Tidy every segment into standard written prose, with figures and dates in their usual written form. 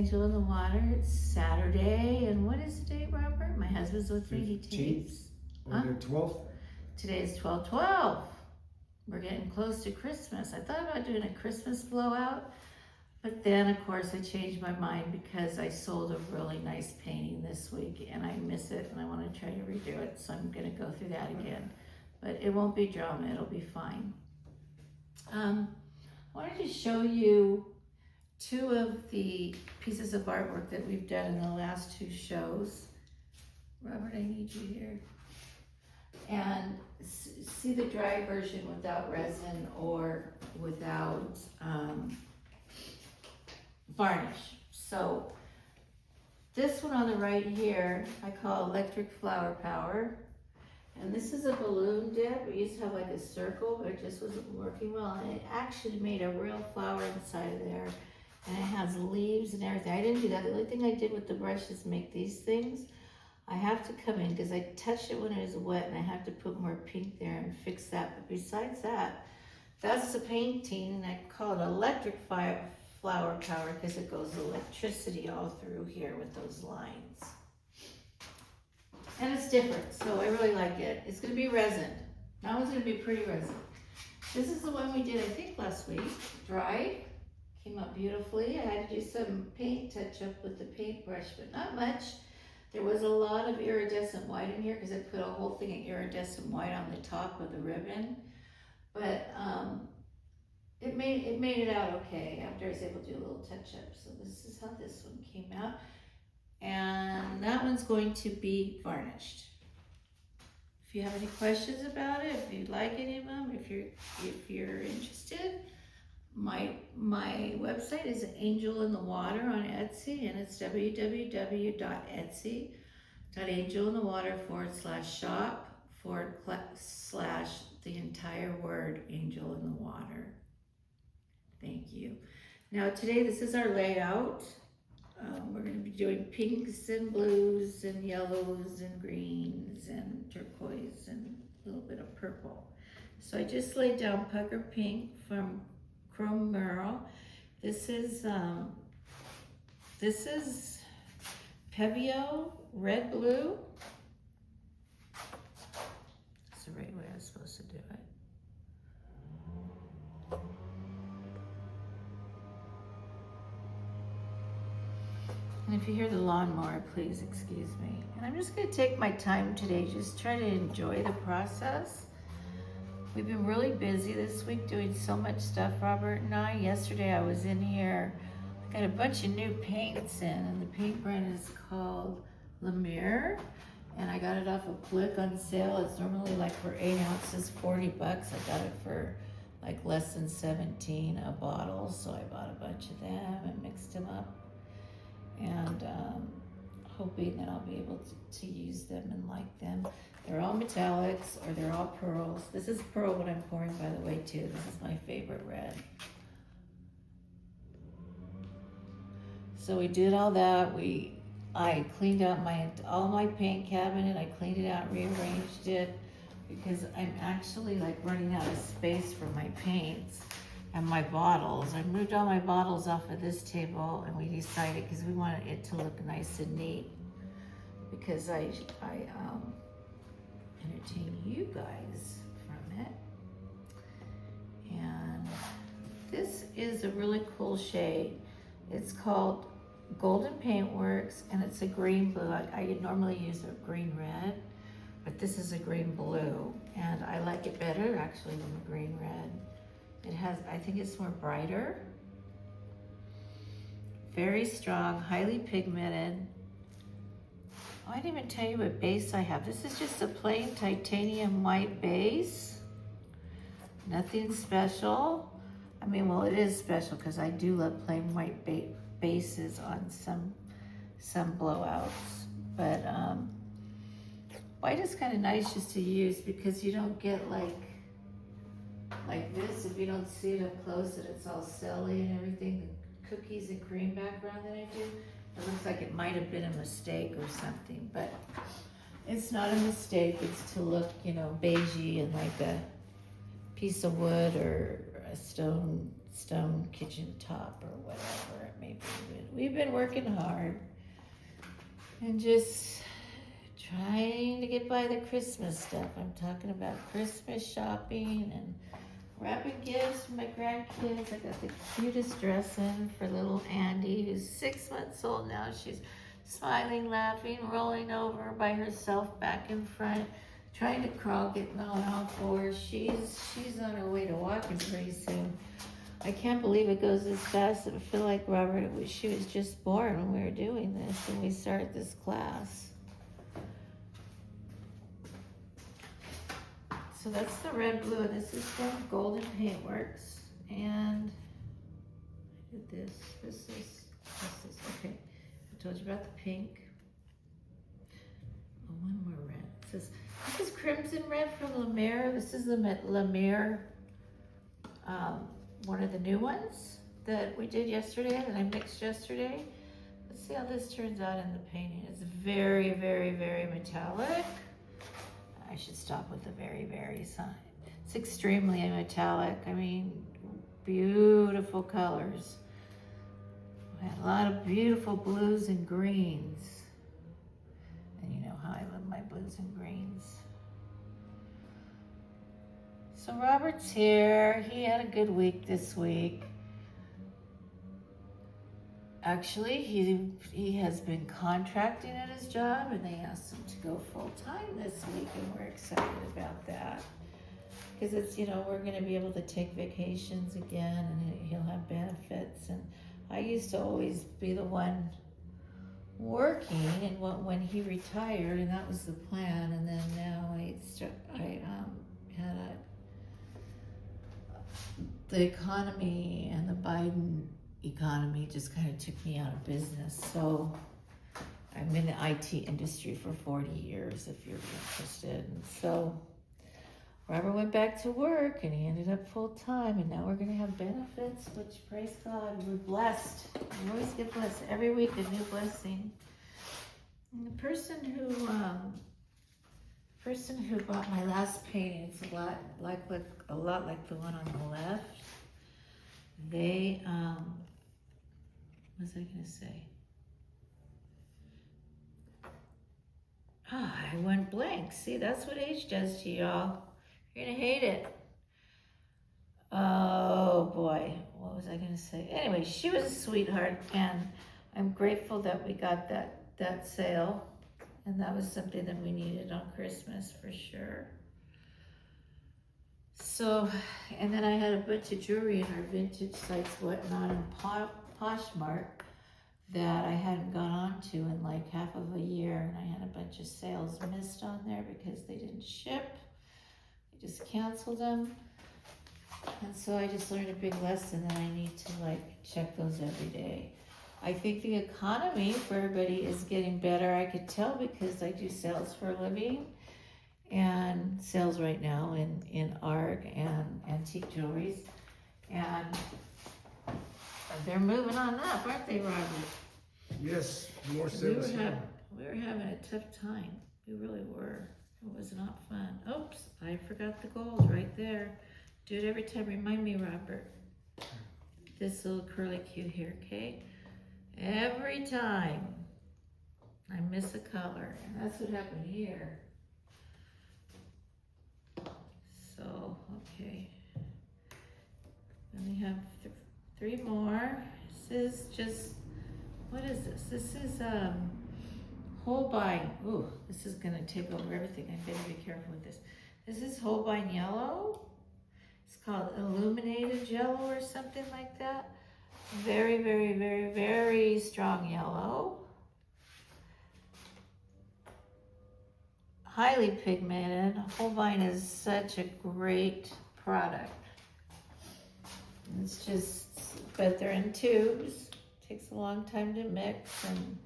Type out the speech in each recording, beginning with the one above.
Angel in the Water. It's Saturday, and what is the date, Robert? My husband's with me. He tapes. Or the 12th? Today is 12/12. We're getting close to Christmas. I thought about doing a Christmas blowout, but then, of course, I changed my mind because I sold a really nice painting this week, and I miss it, and I want to try to redo it, so I'm going to go through that again. But it won't be drama. It'll be fine. I wanted to show you two of the pieces of artwork that we've done in the last two shows. Robert, I need you here. And see the dry version without resin or without varnish. So this one on the right here, I call Electric Flower Power. And this is a balloon dip. We used to have like a circle, but it just wasn't working well. And it actually made a real flower inside of there. And it has leaves and everything. I didn't do that. The only thing I did with the brush is make these things. I have to come in because I touched it when it was wet, and I have to put more pink there and fix that. But besides that, that's the painting, and I call it Electric Flower Power because it goes electricity all through here with those lines. And it's different, so I really like it. It's gonna be resin. That one's gonna be pretty resin. This is the one we did, I think, last week. Dry, came out beautifully. I had to do some paint touch up with the paintbrush, but not much. There was a lot of iridescent white in here because I put a whole thing of iridescent white on the top of the ribbon. But it made it out okay after I was able to do a little touch up. So this is how this one came out. And that one's going to be varnished. If you have any questions about it, if you like any of them, if you're interested, my website is Angelinthewater on Etsy, and it's www.etsy.angelinthewater/shop/the entire word Angel in the Water. Thank you. Now today, this is our layout. We're going to be doing pinks and blues and yellows and greens and turquoise and a little bit of purple. So I just laid down pucker pink from Chrome Merle. This is Pebeo red blue. That's the right way I was supposed to do it. And if you hear the lawnmower, please excuse me. And I'm just going to take my time today, just try to enjoy the process. We've been really busy this week doing so much stuff, Robert and I. Yesterday I was in here, I got a bunch of new paints in, and the paint brand is called Lemire. And I got it off of Bliss on sale. It's normally like for 8 ounces, $40. I got it for like less than 17 a bottle. So I bought a bunch of them and mixed them up. And hoping that I'll be able to use them and like them. They're all metallics or they're all pearls. This is pearl what I'm pouring, by the way, too. This is my favorite red. So we did all that. I cleaned out all my paint cabinet. I cleaned it out, rearranged it, because I'm actually like running out of space for my paints and my bottles. I moved all my bottles off of this table, and we decided, because we wanted it to look nice and neat, because I entertain you guys from it. And this is a really cool shade. It's called Golden Paintworks, and it's a green blue. I normally use a green red, but this is a green blue, and I like it better actually than the green red. It has, I think it's more brighter. Very strong, highly pigmented. Oh, I didn't even tell you what base I have. This is just a plain titanium white base. Nothing special. I mean, well, it is special because I do love plain white bases on some blowouts. But white is kind of nice just to use because you don't get like this, if you don't see it up close, that it's all celly and everything, the cookies and cream background that I do, it looks like it might have been a mistake or something, but it's not a mistake. It's to look, you know, beigey and like a piece of wood or a stone stone kitchen top or whatever it may be. We've been working hard and just trying to get by the Christmas stuff. I'm talking about Christmas shopping and wrapping gifts for my grandkids. I got the cutest dress in for little Andy, who's 6 months old now. She's smiling, laughing, rolling over by herself back in front, trying to crawl, getting on all fours. She's on her way to walking pretty soon. I can't believe it goes this fast. I feel like, Robert, she was just born when we were doing this and we started this class. So that's the red, blue, and this is from Golden Paintworks. And I did this. This is okay. I told you about the pink. Oh, one more red. This is Crimson Red from La Mer. This is the La Mer, one of the new ones that we did yesterday, that I mixed yesterday. Let's see how this turns out in the painting. It's very, very, very metallic. I should stop with the very, very sign. It's extremely metallic. I mean, beautiful colors. I had a lot of beautiful blues and greens. And you know how I love my blues and greens. So Robert's here. He had a good week this week. Actually, he has been contracting at his job, and they asked him to go full-time this week, and we're excited about that. Because it's, you know, we're going to be able to take vacations again, and he'll have benefits. And I used to always be the one working, and when he retired, and that was the plan. And then now the economy and the Biden economy just kind of took me out of business. So I'm in the IT industry for 40 years, if you're interested. And so Robert went back to work and he ended up full time, and now we're going to have benefits, which, praise God, we're blessed. We always get blessed. Every week a new blessing. And the person who bought my last painting, it's a lot like the one on the left. They what was I gonna say? I went blank. See, that's what age does to y'all. You're gonna hate it. Oh boy, what was I gonna say? Anyway, she was a sweetheart, and I'm grateful that we got that sale, and that was something that we needed on Christmas for sure. So, and then I had a bunch of jewelry in our vintage sites, whatnot, and Poshmark that I hadn't gone on to in like half of a year, and I had a bunch of sales missed on there because they didn't ship. They just canceled them. And so I just learned a big lesson that I need to like check those every day. I think the economy for everybody is getting better. I could tell because I do sales for a living, and sales right now in art and antique jewelries, and they're moving on up, aren't they, Robert? Yes, more sales. We were having a tough time. We really were. It was not fun. Oops, I forgot the gold right there. Do it every time. Remind me, Robert. This little acrylic hue here, okay? Every time I miss a color, and that's what happened here. So, okay. Then we have three more. This is just, what is this? This is Holbein. Ooh, this is gonna take over everything. I better be careful with this. This is Holbein yellow. It's called illuminated yellow or something like that. Very, very, very, very strong yellow. Highly pigmented. Holbein is such a great product. It's just, but they're in tubes. Takes a long time to mix, and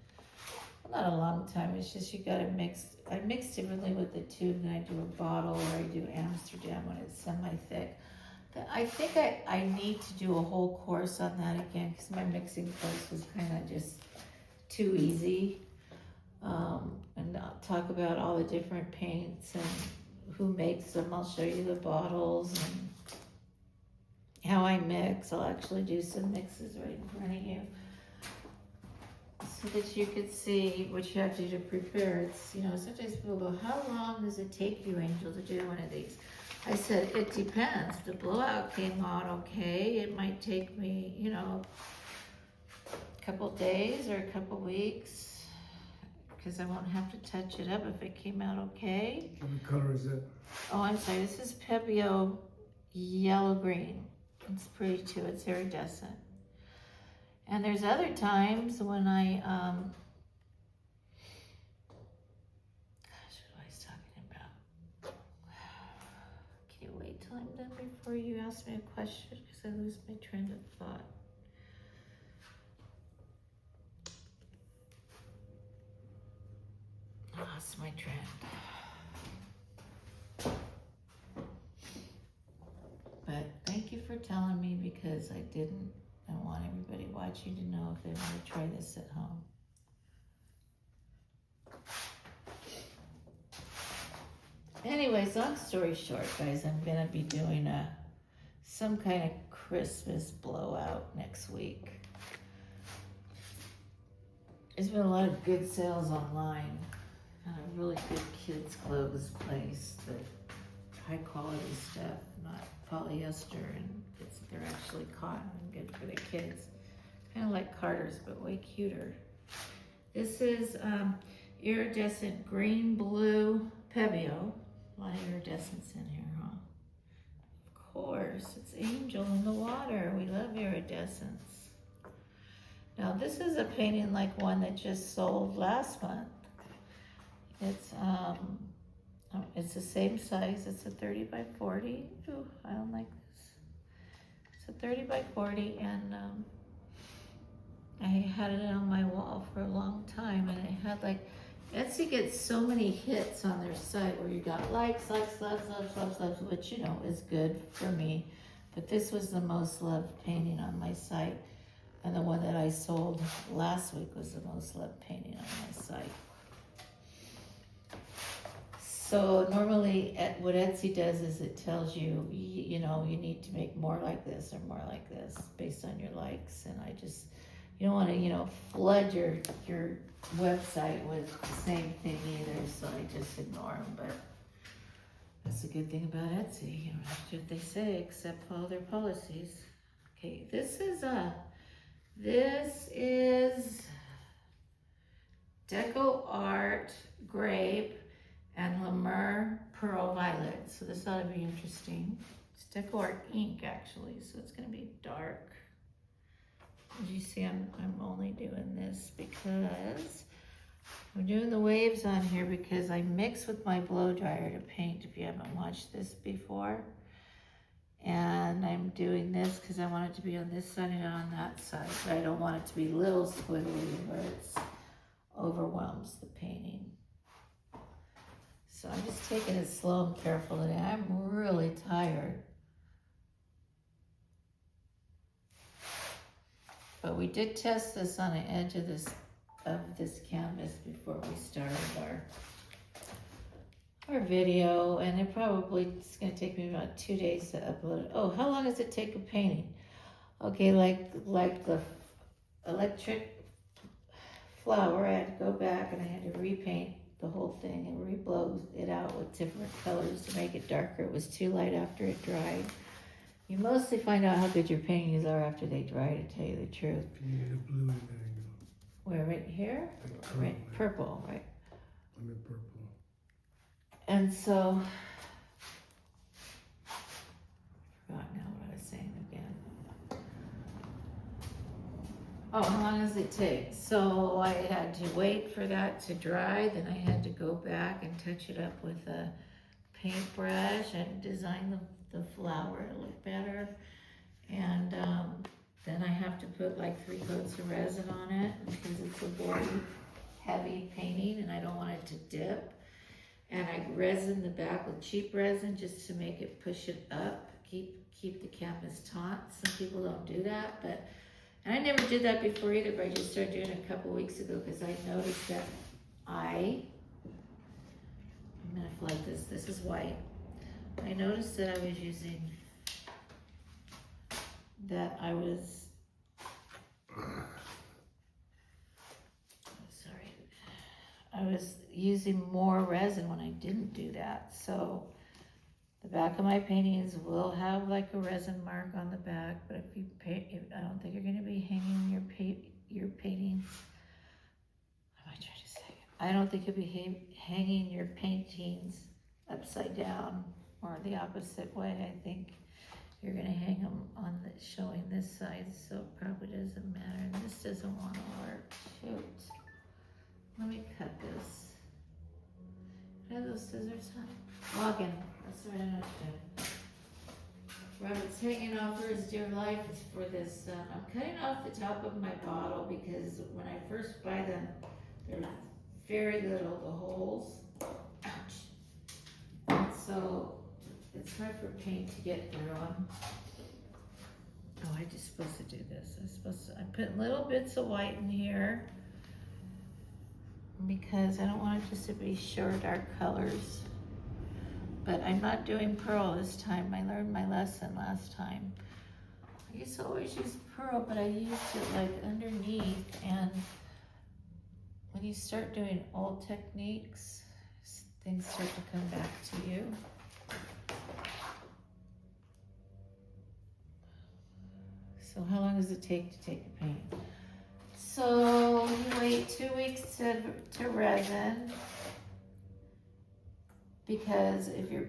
well, not a long time, it's just you gotta mix. I mix differently with the tube than I do a bottle, or I do Amsterdam when it's semi-thick. I think I need to do a whole course on that again, because my mixing course was kind of just too easy. And I'll talk about all the different paints and who makes them. I'll show you the bottles how I mix. I'll actually do some mixes right in front of you so that you could see what you have to do to prepare. It's, you know, sometimes people go, how long does it take you, Angel, to do one of these? I said, it depends. The blowout came out okay. It might take me, you know, a couple days or a couple weeks because I won't have to touch it up if it came out okay. What color is it? Oh, I'm sorry. This is Pebeo yellow green. It's pretty too. It's iridescent. And there's other times when I, gosh, what was I talking about? Can you wait till I'm done before you ask me a question? Because I lose my train of thought. I lost my trend. But thank you for telling me because I want everybody watching to know if they want to try this at home. Anyways, long story short, guys, I'm gonna be doing some kind of Christmas blowout next week. There's been a lot of good sales online. Found a really good kids' clothes place that high quality stuff, not polyester, and they're actually cotton and good for the kids. Kind of like Carter's, but way cuter. This is iridescent green blue Pebeo. A lot of iridescence in here, huh? Of course, it's Angel in the water. We love iridescence. Now this is a painting like one that just sold last month. It's the same size. It's a 30 by 40. Ooh, I don't like this. It's a 30 by 40, and I had it on my wall for a long time, and it had like, Etsy gets so many hits on their site where you got likes, loves, which, you know, is good for me. But this was the most loved painting on my site, and the one that I sold last week was the most loved painting on my site. So normally what Etsy does is it tells you, you know, you need to make more like this or more like this based on your likes. And I just, you don't want to, you know, flood your website with the same thing either. So I just ignore them. But that's the good thing about Etsy. You don't have to do what they say except follow their policies. Okay, this is Deco Art Grape and Lemur Pearl Violet. So this ought to be interesting. It's Deco Art ink actually, so it's gonna be dark. As you see, I'm only doing this because I'm doing the waves on here because I mix with my blow dryer to paint, if you haven't watched this before. And I'm doing this because I want it to be on this side and on that side, but I don't want it to be little squiggly where it overwhelms the painting. So I'm just taking it slow and careful today. I'm really tired. But we did test this on the edge of this canvas before we started our video, and it's gonna take me about 2 days to upload it. Oh, how long does it take a painting? Okay, like the electric flower, I had to go back and I had to repaint the whole thing and re-blow it out with different colors to make it darker. It was too light after it dried. You mostly find out how good your paintings are after they dry, to tell you the truth. You need a blue in there. Where, right here? Right, purple, right? I'm in purple. And so, I forgot now what I was saying again. Oh, how long does it take? So I had to wait for that to dry, then I had to go back and touch it up with a paintbrush and design the flower to look better. And then I have to put like 3 coats of resin on it because it's a very heavy painting and I don't want it to dip. And I resin the back with cheap resin just to make it push it up, keep the canvas taut. Some people don't do that, and I never did that before either, but I just started doing it a couple weeks ago because I noticed that I'm gonna flood this. This is white. I noticed that I was using that I was, sorry, I was using more resin when I didn't do that. So the back of my paintings will have like a resin mark on the back, but if you paint, I don't think you're going to be hanging your paintings. What am I trying to say? I don't think you'll be hanging your paintings upside down or the opposite way. I think you're going to hang them on the showing this side, so it probably doesn't matter. And this doesn't want to work. Shoot. Let me cut this. Do I have those scissors, huh? Logging. That's what I know to do. Robert's hanging off for his dear life. It's for this. I'm cutting off the top of my bottle because when I first buy them, they're very little, the holes. Ouch. And so it's hard for paint to get through them. Oh, I'm just supposed to do this. I'm putting little bits of white in here because I don't want it just to be short, dark colors. But I'm not doing pearl this time. I learned my lesson last time. I used to always use pearl, but I used it like underneath. And when you start doing old techniques, things start to come back to you. So how long does it take to take a paint? So you wait 2 weeks to resin, because if your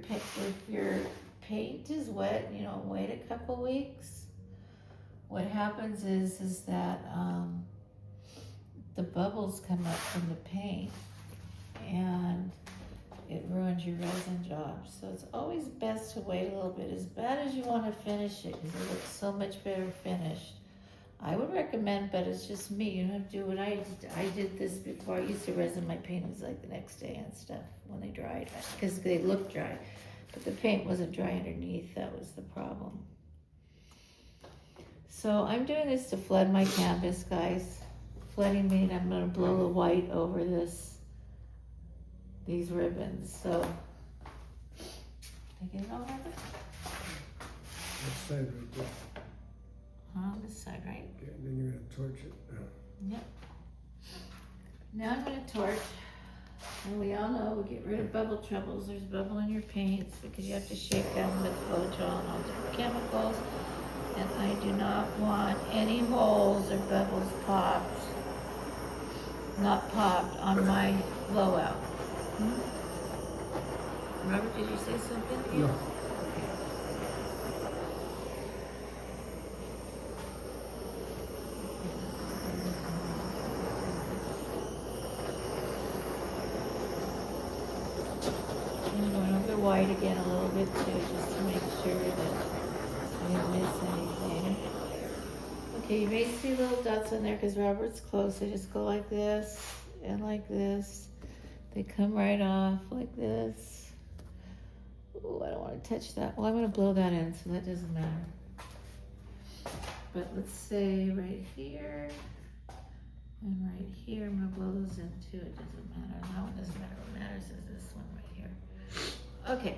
paint is wet, you don't wait a couple weeks. What happens is that the bubbles come up from the paint and it ruins your resin job. So it's always best to wait a little bit. As bad as you want to finish it, because it looks so much better finished, I would recommend, but it's just me. You don't have to do what I did. I did this before. I used to resin my paintings like the next day and stuff when they dried, because they looked dry. But the paint wasn't dry underneath. That was the problem. So I'm doing this to flood my canvas, guys. Flooding means I'm going to blow the white over these ribbons. So, did I get it all over? That side right there. On this side, right? Okay, then you're gonna torch it. Yep. Now I'm going to torch. And we all know we get rid of bubble troubles. There's bubble in your paints because you have to shake them with Flow-Gel and all different chemicals. And I do not want any holes or bubbles popped, not popped on my blowout. Robert, did you say something? No. Okay. I'm going over the white again a little bit too, just to make sure that I didn't miss anything. Okay, you may see little dots on there because Robert's close. So just go like this and like this. They come right off like this. Oh, I don't want to touch that. Well, I'm going to blow that in, so that doesn't matter. But let's say right here and right here. I'm going to blow those in too. It doesn't matter. That one doesn't matter. What matters is this one right here. Okay.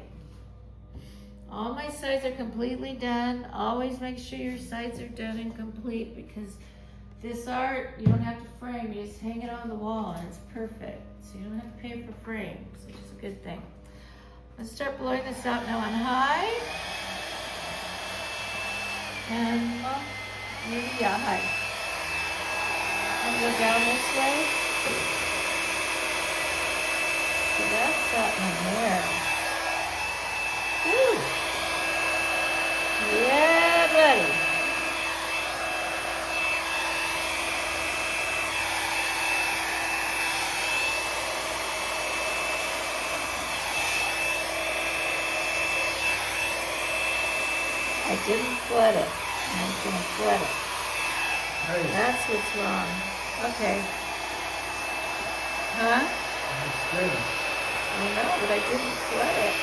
All my sides are completely done. Always make sure your sides are done and complete, because this art, you don't have to frame. You just hang it on the wall and it's perfect. So you don't have to pay for frames, which is a good thing. Let's start blowing this out now on high. And maybe, yeah, high. And go down this way. So that's that one there. Woo! Yeah, buddy. I didn't flood it. I'm going to flood it. Nice. That's what's wrong. Okay. Huh? That's good. I know, but I didn't flood it.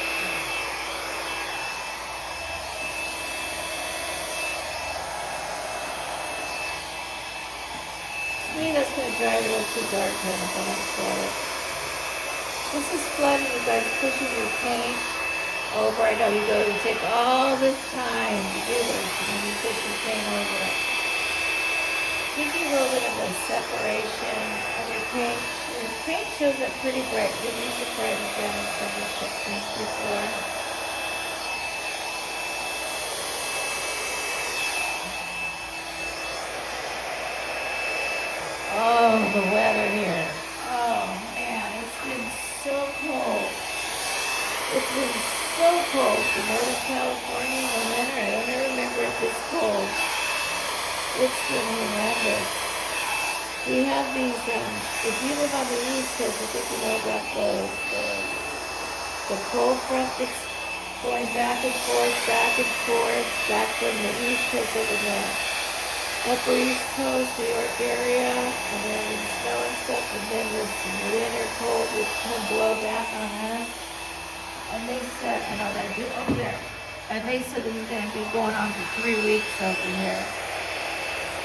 To me, that's going to dry a little too dark then if I don't flood it. This is flooding, you guys, pushing your paint over. I know you go to take all this time to do this, and then you put your paint over it. Gives you a little bit of a separation of your paint. Your paint shows up pretty bright. You'd be surprised if you haven't done this technique before. Oh, the weather here. Oh man, it's been so cold. It's been so cold in Northern California in the winter. I don't remember it this cold. It's been horrendous. We have these, if you live on the East Coast, I think you know about the cold front that's going back and forth, back from the East Coast over the Upper East Coast, New York area, and then the snow and stuff, and then this winter cold would come blow back on us. And they said, I know that over there, and they said this is going to be going on for 3 weeks over here.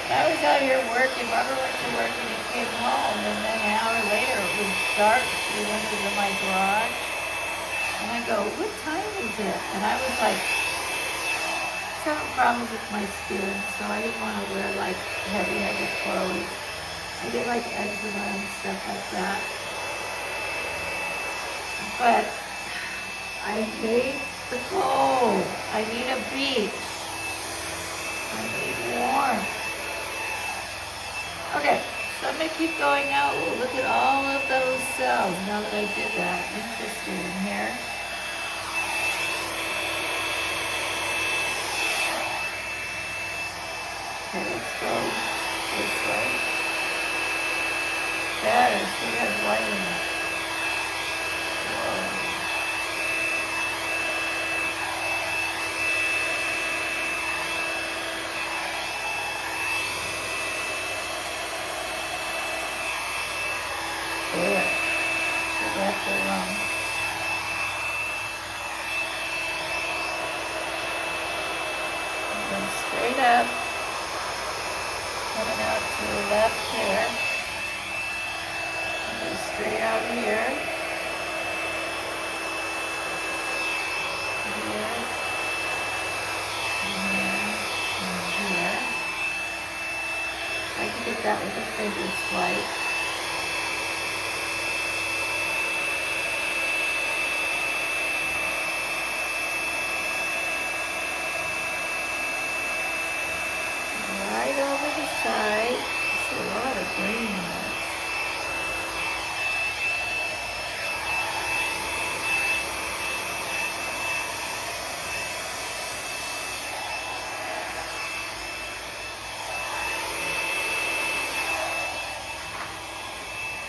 I was out here working, Robert went to work and he came home, and then an hour later it was dark through the windows of my garage. And I go, what time is it? And I was like, having problems with my skin, so I didn't want to wear like heavy clothes. I get like eczema and stuff like that. But I hate the cold. I need a beach. I need warmth. Okay, so I'm going to keep going out. We'll look at all of those cells now that I did that. Interesting here. Okay, let's go this way. Better, so we have light in it. Whoa. Good. So that's the wrong. And then straight up. Coming out to the left here. And go straight out here. Here. And here. And here. I can get that with a finger swipe. Right over the side. There's a lot of green in it.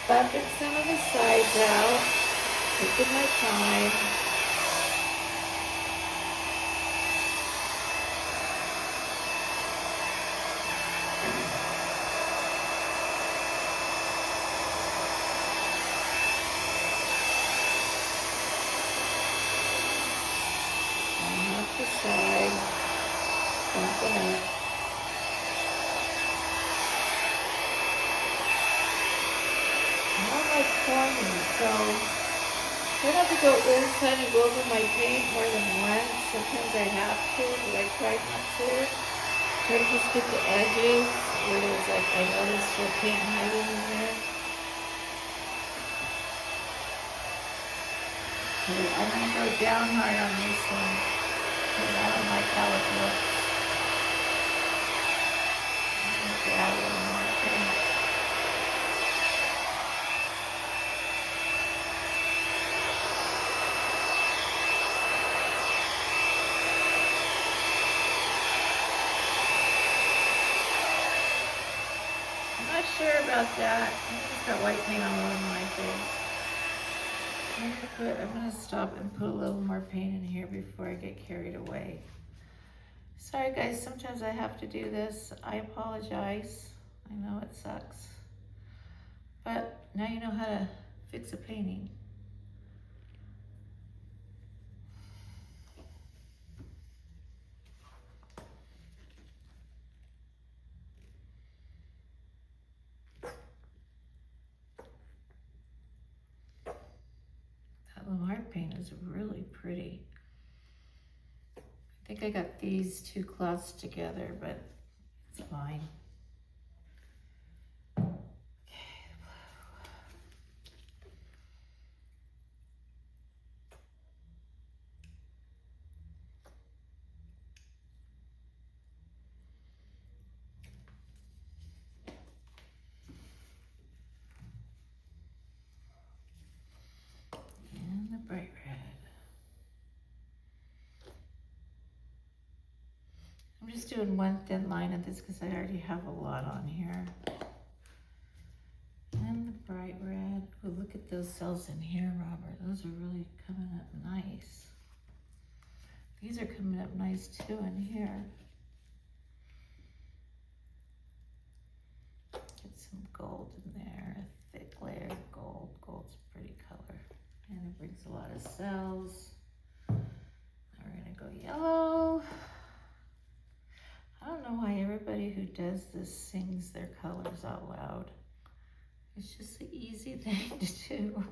Bumping some of the sides out. Taking my time. The side, bumping up. I don't like corners, so I don't have to go inside and go over my paint more than once. Sometimes I have to, but I try not to. Try to just get the edges where there's like, I noticed the paint hiding in there. Okay, I'm going to go down hard on this one. I don't like how it looks. I'm going to add a little more paint. I'm not sure about that. I just got white paint all over my face. I'm going to stop and put a little more paint in here before I get carried away. Sorry guys, sometimes I have to do this. I apologize. I know it sucks. But now you know how to fix a painting. That Lamar paint is really pretty. I think I got these two cloths together, but it's fine. And the bright red. I'm just doing one thin line of this because I already have a lot on here. And the bright red. Oh, look at those cells in here, Robert. Those are really coming up nice. These are coming up nice too in here. Get some gold in there, a thick layer of gold. Gold's a pretty color. And it brings a lot of cells. Now we're gonna go yellow. I don't know why everybody who does this sings their colors out loud. It's just an easy thing to do.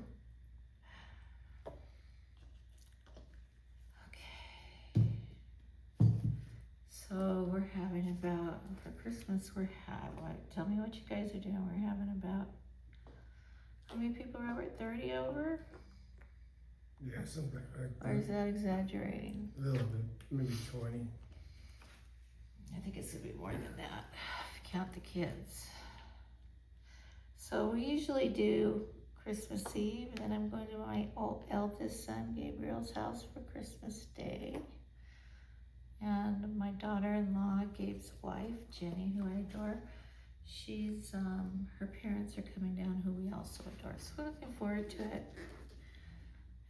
Okay. So we're having about, for Christmas, tell me what you guys are doing. We're having about, how many people, Robert? 30 over? Yeah, something like that. Or is that exaggerating? A little bit, maybe 20. I think it's gonna be more than that, if you count the kids. So we usually do Christmas Eve, and then I'm going to my eldest son, Gabriel's house for Christmas Day. And my daughter-in-law, Gabe's wife, Jenny, who I adore, her parents are coming down, who we also adore. So we're looking forward to it.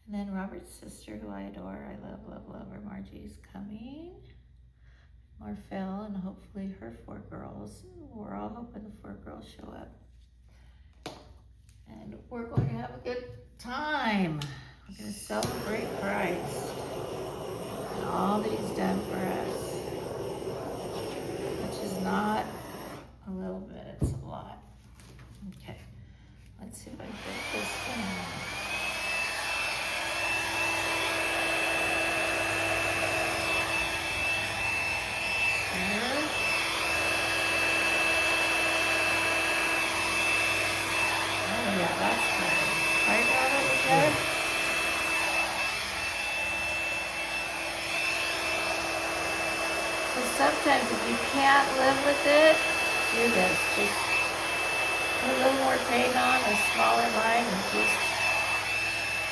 And then Robert's sister, who I adore, I love, love, love her, Margie's coming. Marfell, and hopefully her 4 girls. We're all hoping the 4 girls show up. And we're going to have a good time. We're going to celebrate Christ and all that he's done for us, which is not a little bit, it's a lot. Okay, let's see if I can get this down. Yeah, that's good. Right now that was good? So sometimes if you can't live with it, do this. Just put a little more paint on, a smaller line, and just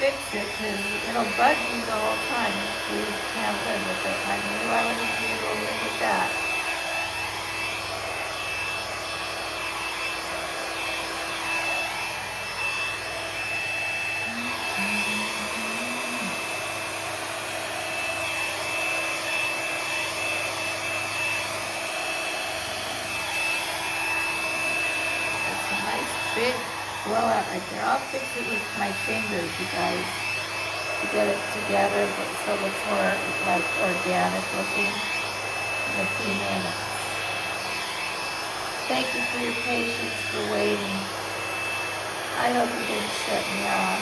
fix it, because it'll bug you the whole time if you can't live with it. I knew I wouldn't be able to live with that. Big blowout right there. I'll fix it with my fingers, you guys, to get it together so it's more like organic looking in a few minutes. Thank you for your patience, for waiting. I hope you didn't shut me off.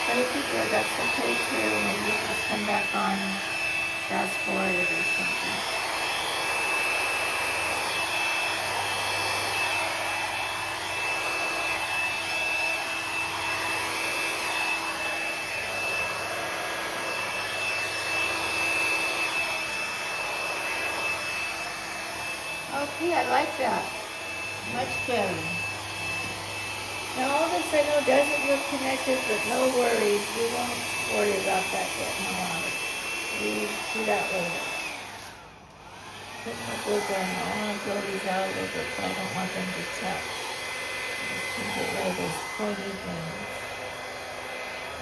But if you did, that's okay too. Maybe you can just come back on, fast forward it or something. Okay, I like that. Much better. Now all this I know doesn't look connected, but no worries. We won't worry about that getting on. We do that later. Put my glue gun. I want to blow these out a little bit, but I don't want them to touch. Just to get rid of those pointy things.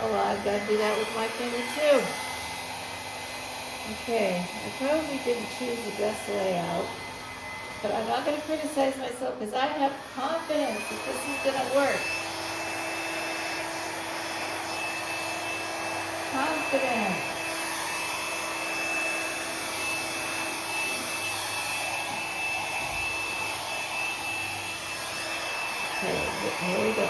Oh, well, I've got to do that with my finger too. Okay, I probably didn't choose the best layout. But I'm not going to criticize myself because I have confidence that this is going to work. Confidence. Okay, here we go.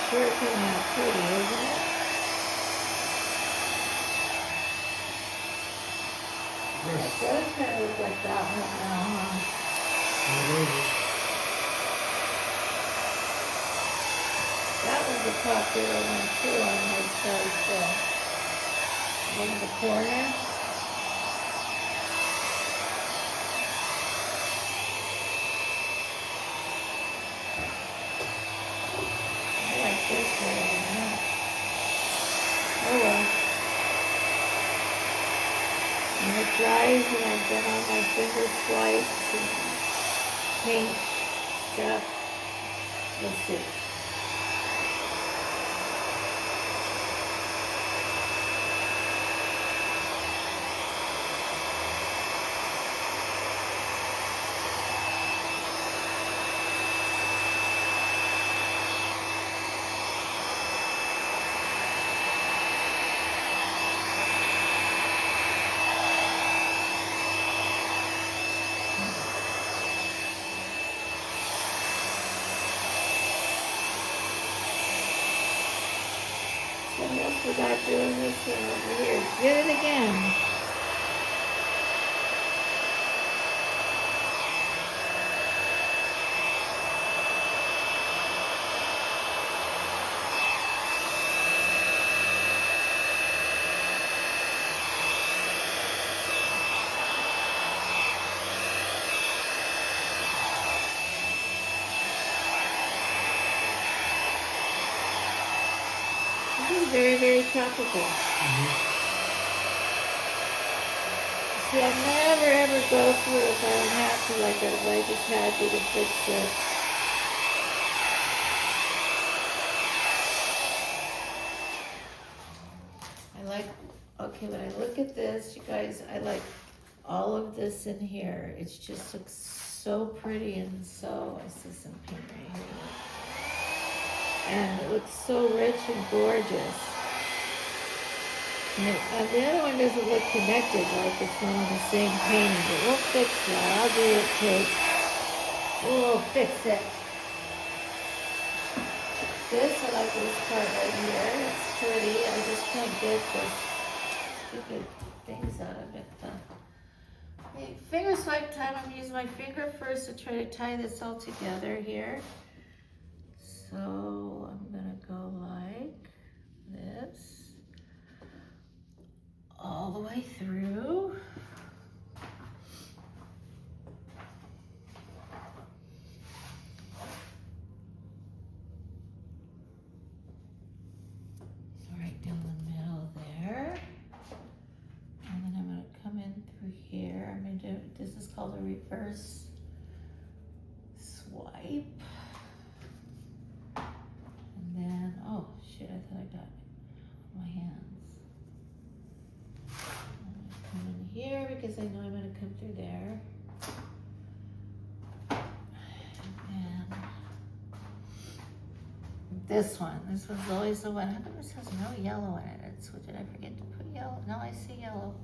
sure came out pretty, isn't it? It Yes. does kind of look like that one now, huh? That was a popular one too on my site, in the corner. I like this one. Oh well. When it dries and I've done all my finger swipes and paint stuff, we'll see. I almost forgot doing this one over here. Did it again. This is very, very tropical. See, I never ever go through it if I don't have to, like if I just had to fix it. I like, okay, when I look at this, you guys, I like all of this in here. It just looks so pretty and so, I see some pink right here. And it looks so rich and gorgeous. And the other one doesn't look connected like it's not on the same painting, but we'll fix that. I'll do it, Kate. We'll fix it. This, I like this part right here. It's pretty. I just can't get the stupid things out of it. Okay, finger swipe time. I'm using my finger first to try to tie this all together here. So I'm gonna go like this all the way through. So right down the middle there. And then I'm gonna come in through here. I'm gonna do, this is called a reverse swipe. And then, oh shit, I thought I got my hands. I'm gonna come in here because I know I'm gonna come through there. And this one's always the one. How come this has no yellow in it? It's, what, did I forget to put yellow? No, I see yellow.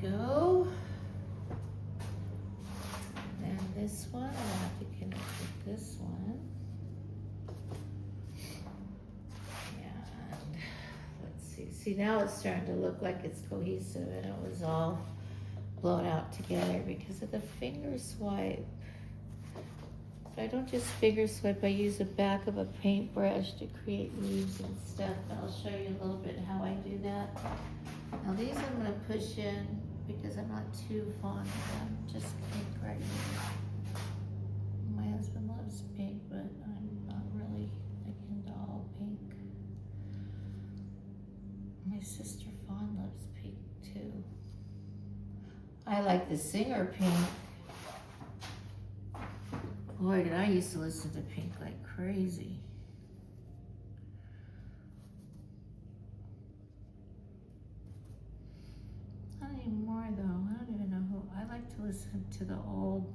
Go. And this one, I have to connect with this one. And let's see. See, now it's starting to look like it's cohesive, and it was all blown out together because of the finger swipe. But I don't just finger swipe, I use the back of a paintbrush to create leaves and stuff. And I'll show you a little bit how I do that. Now these I'm going to push in because I'm not too fond of them. Just pink right here. My husband loves pink, but I'm not really into all pink. My sister Fawn loves pink too. I like the Singer pink. Boy, did I used to listen to Pink like crazy. Not anymore though. I don't even know who. I like to listen to the old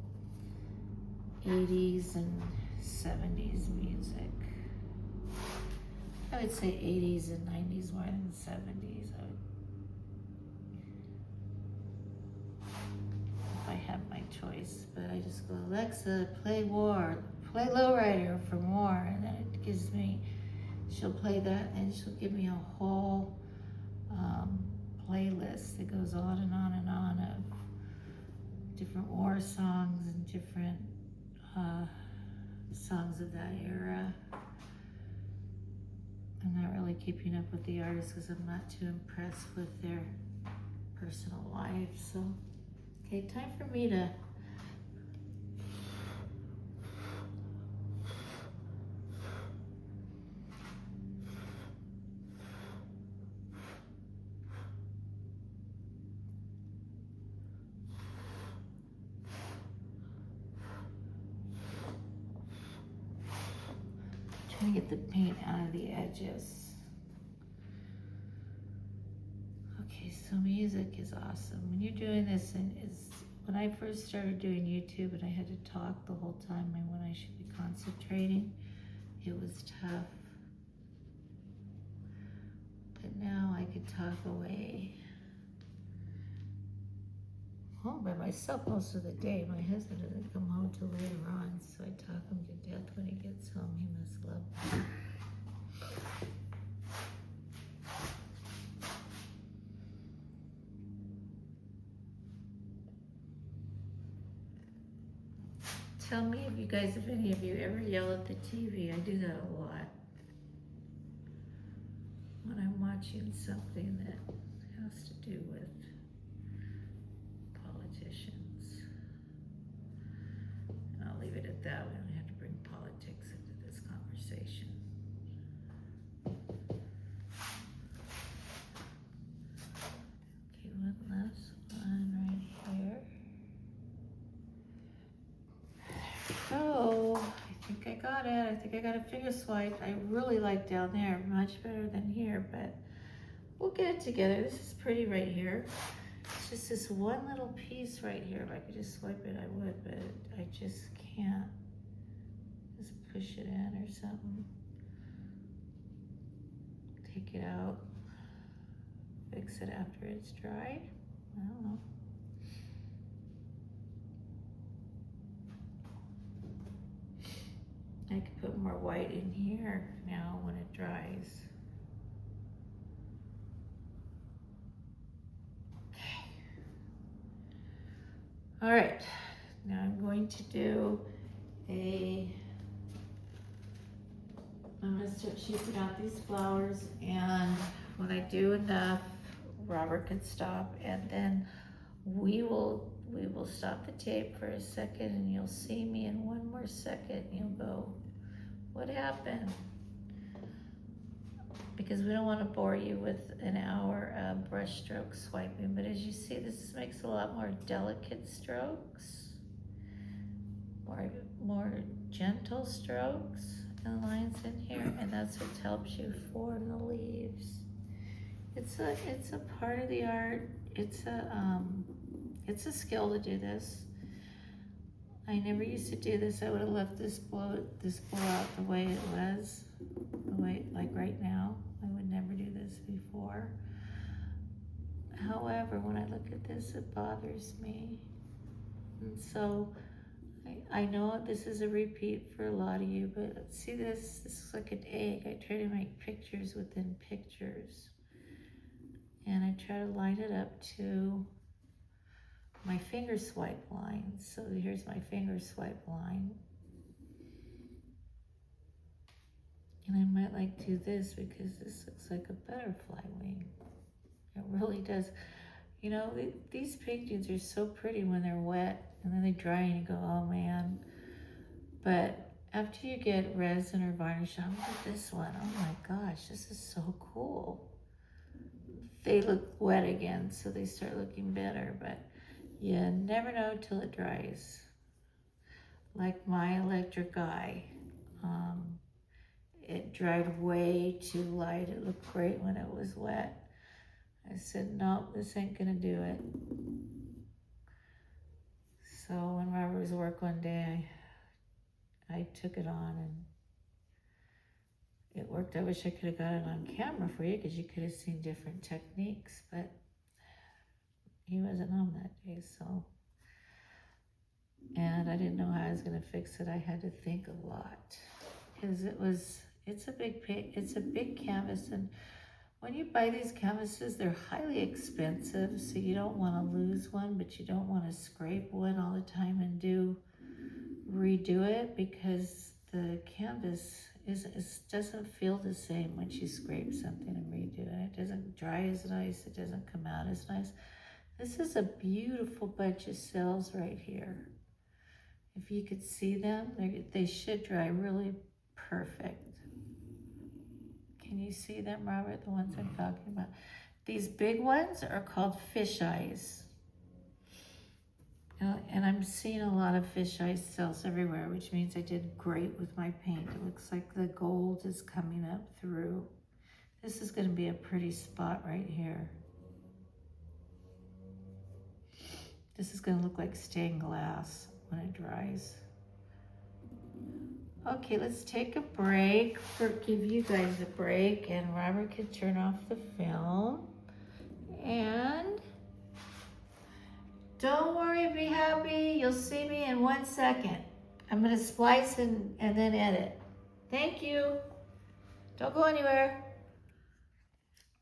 80s and 70s music. I would say 80s and 90s more than 70s. If I had my choice, but I just go, Alexa, play Lowrider for more, and then it gives me, she'll play that, and she'll give me a whole playlist that goes on and on and on of different war songs and different songs of that era. I'm not really keeping up with the artists because I'm not too impressed with their personal lives. So, okay, time for me to trying to get the paint out of the edges. Okay, so music is awesome. When you're doing this, and when I first started doing YouTube and I had to talk the whole time and when I should be concentrating, it was tough. But now I can talk away. Home by myself most of the day. My husband doesn't come home till later on, so I talk him to death when he gets home. He must love me. Tell me if you guys, if any of you ever yell at the TV. I do that a lot. When I'm watching something that has to do with politicians. And I'll leave it at that. We don't have to bring politics into this conversation. Okay, one last one right here. So, I think I got it. I think I got a finger swipe. I really like down there, much better than here, but we'll get it together. This is pretty right here. It's just this one little piece right here. If I could just swipe it, I would, but I just can't. Just push it in or something. Take it out. Fix it after it's dry. I don't know. I could put more white in here now when it dries. Okay. All right, now I'm going to do I'm gonna start shaping out these flowers, and when I do enough, Robert can stop, and then we will stop the tape for a second, and you'll see me in one more second. You'll go, what happened? Because we don't want to bore you with an hour of brush stroke swiping, but as you see, this makes a lot more delicate strokes, more gentle strokes and lines in here, and that's what helps you form the leaves. It's a part of the art. It's a skill to do this. I never used to do this. I would have left this blow out the way it was, like right now. I would never do this before. However, when I look at this, it bothers me. And so I know this is a repeat for a lot of you, but see this is like an egg. I try to make pictures within pictures. And I try to line it up to my finger swipe line. So here's my finger swipe line. And I might like to do this because this looks like a butterfly wing. It really does. You know, these paintings are so pretty when they're wet, and then they dry and you go, oh man. But after you get resin or varnish on, look at this one. Oh my gosh, this is so cool. They look wet again, so they start looking better, but you never know till it dries. Like my electric eye. It dried way too light. It looked great when it was wet. I said, nope, this ain't gonna do it. So when Robert was at work one day, I took it on, and it worked. I wish I could have got it on camera for you because you could have seen different techniques, but he wasn't home that day, so. And I didn't know how I was gonna fix it. I had to think a lot because it's a big canvas, and when you buy these canvases, they're highly expensive, so you don't want to lose one, but you don't want to scrape one all the time and redo it, because the canvas doesn't feel the same when you scrape something and redo it. It doesn't dry as nice, it doesn't come out as nice. This is a beautiful bunch of cells right here. If you could see them, they should dry really perfect. Can you see them, Robert, the ones I'm talking about? These big ones are called fish eyes. And I'm seeing a lot of fish eye cells everywhere, which means I did great with my paint. It looks like the gold is coming up through. This is going to be a pretty spot right here. This is going to look like stained glass when it dries. Okay, let's take a break, give you guys a break, and Robert can turn off the film. And don't worry, be happy. You'll see me in 1 second. I'm gonna splice and then edit. Thank you. Don't go anywhere.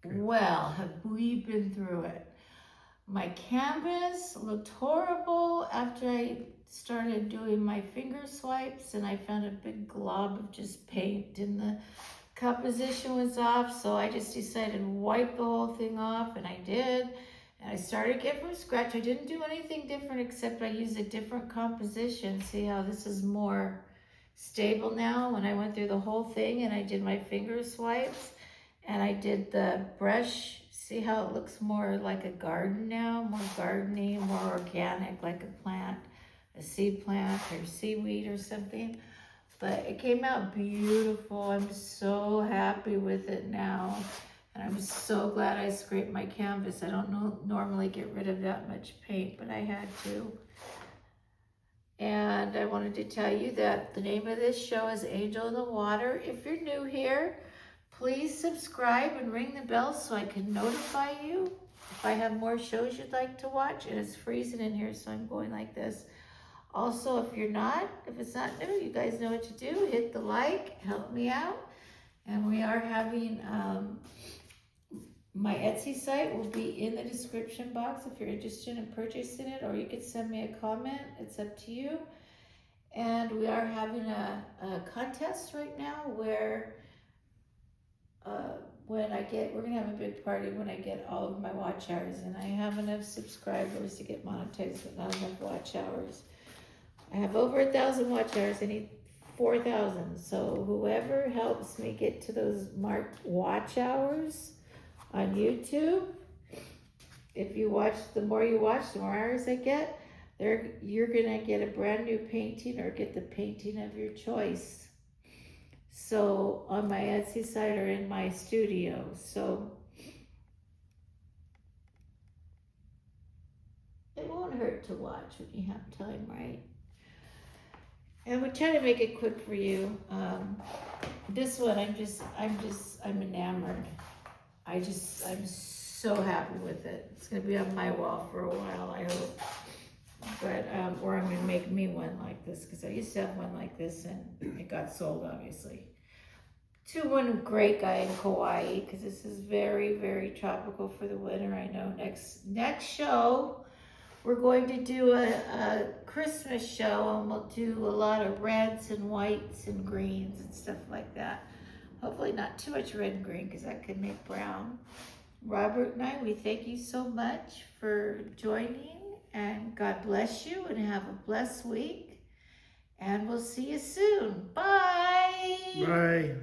Okay. Well, have we been through it? My canvas looked horrible after I started doing my finger swipes, and I found a big glob of just paint and the composition was off, so I just decided to wipe the whole thing off, and I did. And I started again from scratch. I didn't do anything different except I used a different composition. See how this is more stable now? When I went through the whole thing and I did my finger swipes and I did the brush, see how it looks more like a garden now, more gardeny, more organic, like a plant, a seed plant or seaweed or something. But it came out beautiful. I'm so happy with it now. And I'm so glad I scraped my canvas. I don't normally get rid of that much paint, but I had to. And I wanted to tell you that the name of this show is Angel in the Water. If you're new here, please subscribe and ring the bell so I can notify you if I have more shows you'd like to watch. And it's freezing in here, so I'm going like this. Also, if it's not new, you guys know what to do. Hit the like, help me out. And we are having, my Etsy site will be in the description box if you're interested in purchasing it, or you could send me a comment. It's up to you. And we are having a contest right now where we're gonna have a big party when I get all of my watch hours, and I have enough subscribers to get monetized, but not enough watch hours. I have over 1,000 watch hours. I need 4,000. So whoever helps me get to those marked watch hours on YouTube, if you watch, the more you watch, the more hours I get, you're gonna get a brand new painting or get the painting of your choice. So on my Etsy site or in my studio. So it won't hurt to watch when you have time, right? And we try to make it quick for you. This one, I'm enamored. I'm so happy with it. It's gonna be on my wall for a while, I hope. But, or I'm gonna make me one like this, because I used to have one like this and it got sold, obviously. To one great guy in Kauai, because this is very, very tropical for the winter. I know next show, we're going to do a Christmas show, and we'll do a lot of reds and whites and greens and stuff like that. Hopefully not too much red and green, because that could make brown. Robert and I, we thank you so much for joining, and God bless you, and have a blessed week. And we'll see you soon. Bye. Bye.